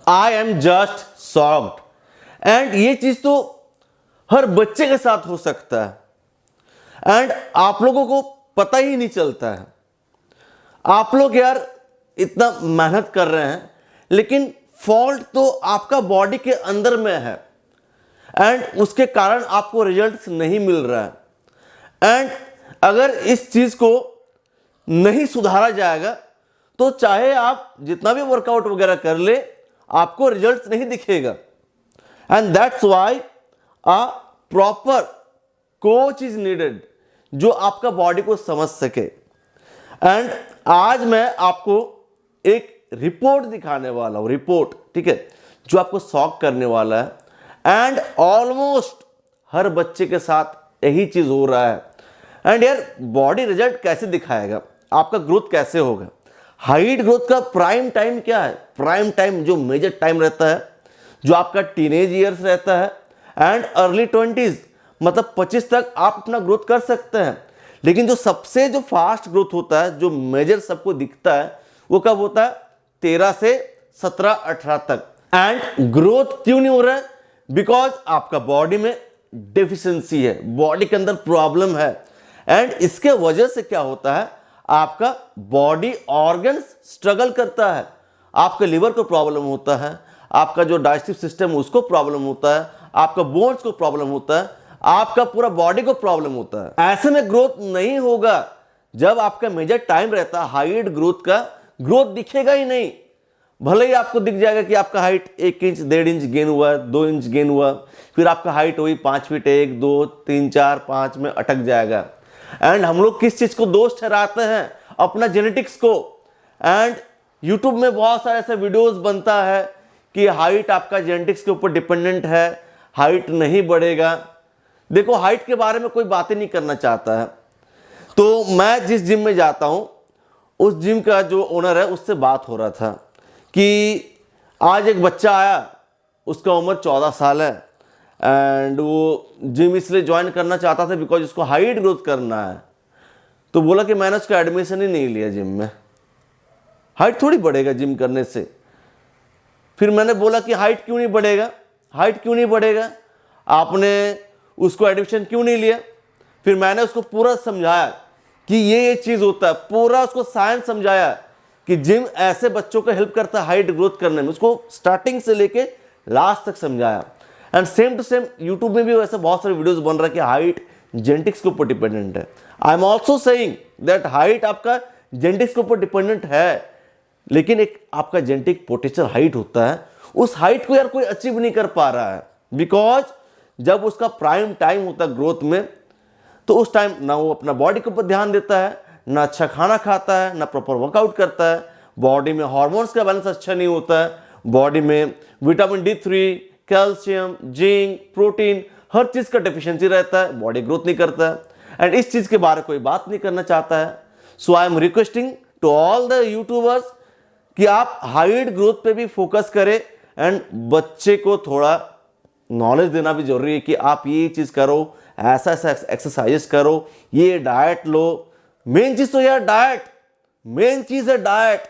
I am just shocked. And ये चीज तो हर बच्चे के साथ हो सकता है एंड आप लोगों को पता ही नहीं चलता है। आप लोग यार इतना मेहनत कर रहे हैं लेकिन फॉल्ट तो आपका बॉडी के अंदर में है एंड उसके कारण आपको रिजल्ट्स नहीं मिल रहा है। एंड अगर इस चीज को नहीं सुधारा जाएगा तो चाहे आप जितना भी वर्कआउट वगैरह कर ले आपको रिजल्ट्स नहीं दिखेगा। And that's why a proper coach is needed जो आपका बॉडी को समझ सके। एंड आज मैं आपको एक रिपोर्ट दिखाने वाला हूं, रिपोर्ट, ठीक है, जो आपको शॉक करने वाला है। एंड ऑलमोस्ट हर बच्चे के साथ यही चीज हो रहा है। एंड यार बॉडी रिजल्ट कैसे दिखाएगा, आपका ग्रोथ कैसे होगा? हाइट ग्रोथ का प्राइम टाइम क्या है? प्राइम टाइम जो मेजर टाइम रहता है जो आपका टीनेज ईयर्स रहता है एंड अर्ली 20s, मतलब 25 तक आप अपना ग्रोथ कर सकते हैं। लेकिन जो सबसे जो फास्ट ग्रोथ होता है, जो मेजर सबको दिखता है, वो कब होता है? 13 से 17-18 तक। एंड ग्रोथ क्यों नहीं हो रहा है? बिकॉज आपका बॉडी में डेफिशिएंसी है, बॉडी के अंदर प्रॉब्लम है। एंड इसके वजह से क्या होता है, आपका बॉडी ऑर्गन्स स्ट्रगल करता है। आपके लिवर को प्रॉब्लम होता है, आपका जो डाइजेस्टिव सिस्टम उसको प्रॉब्लम होता है, आपका बोन्स को प्रॉब्लम होता है, आपका पूरा बॉडी को प्रॉब्लम होता है। ऐसे में ग्रोथ नहीं होगा। जब आपका मेजर टाइम रहता है हाइट ग्रोथ का, ग्रोथ दिखेगा ही नहीं। भले ही आपको दिख जाएगा कि आपका हाइट 1 इंच 1.5 इंच गेन हुआ, 2 इंच गेन हुआ, फिर आपका हाइट हुई 5 फीट 1, 2, 3, 4, 5 में अटक जाएगा। एंड हम लोग किस चीज को दोष ठहराते हैं? अपना जेनेटिक्स को। एंड यूट्यूब में बहुत सारे ऐसे वीडियोस बनता है कि हाइट आपका जेनेटिक्स के ऊपर डिपेंडेंट है, हाइट नहीं बढ़ेगा। देखो हाइट के बारे में कोई बातें नहीं करना चाहता है। तो मैं जिस जिम में जाता हूं उस जिम का जो ओनर है उससे बात हो रहा था कि आज एक बच्चा आया, उसका उम्र 14 साल है एंड वो जिम इसलिए ज्वाइन करना चाहता था बिकॉज उसको हाइट ग्रोथ करना है। तो बोला कि मैंने उसका एडमिशन ही नहीं लिया जिम में, हाइट थोड़ी बढ़ेगा जिम करने से। फिर मैंने बोला कि हाइट क्यों नहीं बढ़ेगा, हाइट क्यों नहीं बढ़ेगा, आपने उसको एडमिशन क्यों नहीं लिया? फिर मैंने उसको पूरा समझाया कि ये चीज होता है, पूरा उसको साइंस समझाया कि जिम ऐसे बच्चों को हेल्प करता है हाइट ग्रोथ करने में। उसको स्टार्टिंग से लेके लास्ट तक समझाया। And same to same YouTube में भी वैसे बहुत सारे वीडियोस बन रहा है कि हाइट जेनेटिक्स के ऊपर डिपेंडेंट है। I am also saying that height आपका जेनेटिक्स के ऊपर डिपेंडेंट है, लेकिन एक आपका जेनेटिक पोटेंशियल हाइट होता है, उस हाइट को यार कोई अचीव नहीं कर पा रहा है। बिकॉज जब उसका प्राइम टाइम होता है ग्रोथ में, तो उस टाइम ना वो अपना बॉडी के ऊपर ध्यान देता है, ना अच्छा खाना खाता है, ना प्रॉपर वर्कआउट करता है, बॉडी में हार्मोन्स का बैलेंस अच्छा नहीं होता है, बॉडी में vitamin D3, calcium, zinc, protein, हर चीज का डेफिशिएंसी रहता है, बॉडी ग्रोथ नहीं करता है। एंड इस चीज के बारे में कोई बात नहीं करना चाहता है। So I am requesting to all the YouTubers कि आप हाइट ग्रोथ पे भी फोकस करें एंड बच्चे को थोड़ा नॉलेज देना भी जरूरी है कि आप ये चीज करो, ऐसा ऐसा एक्सरसाइज करो, ये डाइट लो। मेन चीज तो यार डाइट, मेन चीज है डाइट।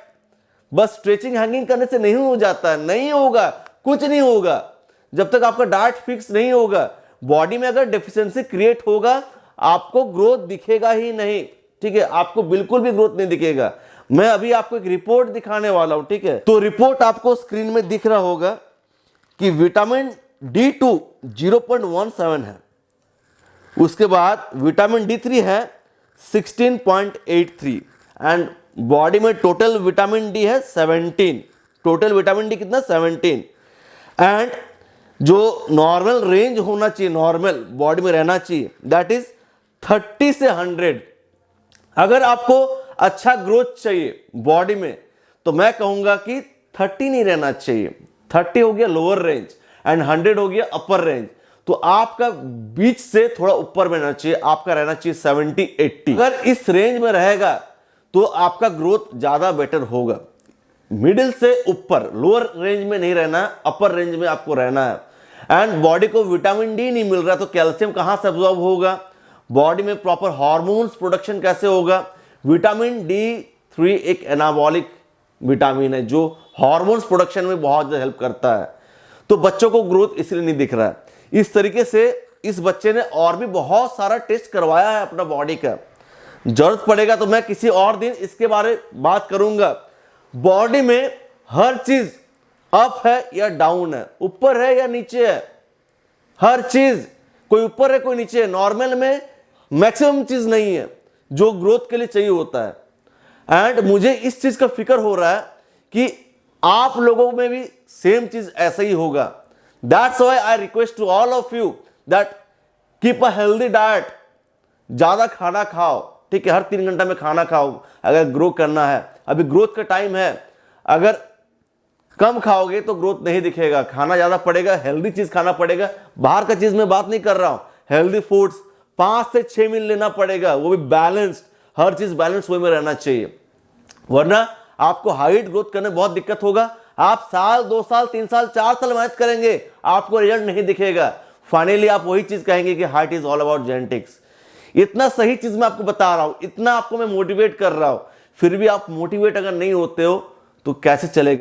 बस स्ट्रेचिंग हैंगिंग करने से नहीं हो जाता है, नहीं होगा, कुछ नहीं होगा जब तक आपका डाइट फिक्स नहीं होगा। बॉडी में अगर डेफिशिएंसी क्रिएट होगा आपको ग्रोथ दिखेगा ही नहीं, ठीक है, आपको बिल्कुल भी ग्रोथ नहीं दिखेगा। मैं अभी आपको एक रिपोर्ट दिखाने वाला हूं, ठीक है। तो रिपोर्ट आपको स्क्रीन में दिख रहा होगा कि विटामिन D2 0.17 है, उसके बाद विटामिन D3 है 16.83 एंड बॉडी में टोटल विटामिन डी है 17। टोटल विटामिन डी कितना? 17। एंड जो नॉर्मल रेंज होना चाहिए, नॉर्मल बॉडी में रहना चाहिए, दैट इज 30 से 100। अगर आपको अच्छा ग्रोथ चाहिए बॉडी में तो मैं कहूंगा कि 30 नहीं रहना चाहिए। 30 हो गया लोअर रेंज एंड 100 हो गया अपर रेंज। तो आपका बीच से थोड़ा ऊपर में रहना चाहिए, आपका रहना चाहिए 70-80। अगर इस रेंज में रहेगा तो आपका ग्रोथ ज्यादा बेटर होगा। मिडिल से ऊपर, लोअर रेंज में नहीं रहना, अपर रेंज में आपको रहना है। एंड बॉडी को विटामिन डी नहीं मिल रहा तो कैल्शियम कहां से अब्सॉर्ब होगा, बॉडी में प्रॉपर हार्मोन्स प्रोडक्शन कैसे होगा। विटामिन D3 एक एनाबॉलिक विटामिन है जो हार्मोन्स प्रोडक्शन में बहुत ज़्यादा हेल्प करता है। तो बच्चों को ग्रोथ इसलिए नहीं दिख रहा है। इस तरीके से इस बच्चे ने और भी बहुत सारा टेस्ट करवाया है अपना बॉडी का। जरूरत पड़ेगा तो मैं किसी और दिन इसके बारे में बात करूंगा। बॉडी में हर चीज अप है या डाउन है, ऊपर है या नीचे है, हर चीज कोई ऊपर है कोई नीचे है। नॉर्मल में मैक्सिमम चीज नहीं है जो ग्रोथ के लिए चाहिए होता है। एंड मुझे इस चीज का फिक्र हो रहा है कि आप लोगों में भी सेम चीज ऐसा ही होगा। That's why I request to all of you that keep a healthy diet. ज्यादा खाना खाओ, ठीक है, हर 3 घंटा में खाना खाओ अगर ग्रो करना है। अभी ग्रोथ का टाइम है, अगर कम खाओगे तो ग्रोथ नहीं दिखेगा, खाना ज्यादा पड़ेगा, हेल्दी चीज खाना पड़ेगा। बाहर का चीज मैं बात नहीं कर रहा हूं, हेल्दी फूड्स 5 से 6 मील लेना पड़ेगा, वो भी बैलेंस्ड, हर चीज बैलेंस वे में रहना चाहिए, वरना आपको हाइट ग्रोथ करने में बहुत दिक्कत होगा। आप साल 2 साल 3 साल 4 साल मेहनत करेंगे, आपको रिजल्ट नहीं दिखेगा। फाइनली आप वही चीज कहेंगे कि height is all about genetics. इतना सही चीज मैं आपको बता रहा हूं, इतना आपको मैं मोटिवेट कर रहा हूं, फिर भी आप मोटिवेट अगर नहीं होते हो तो कैसे चलेगा।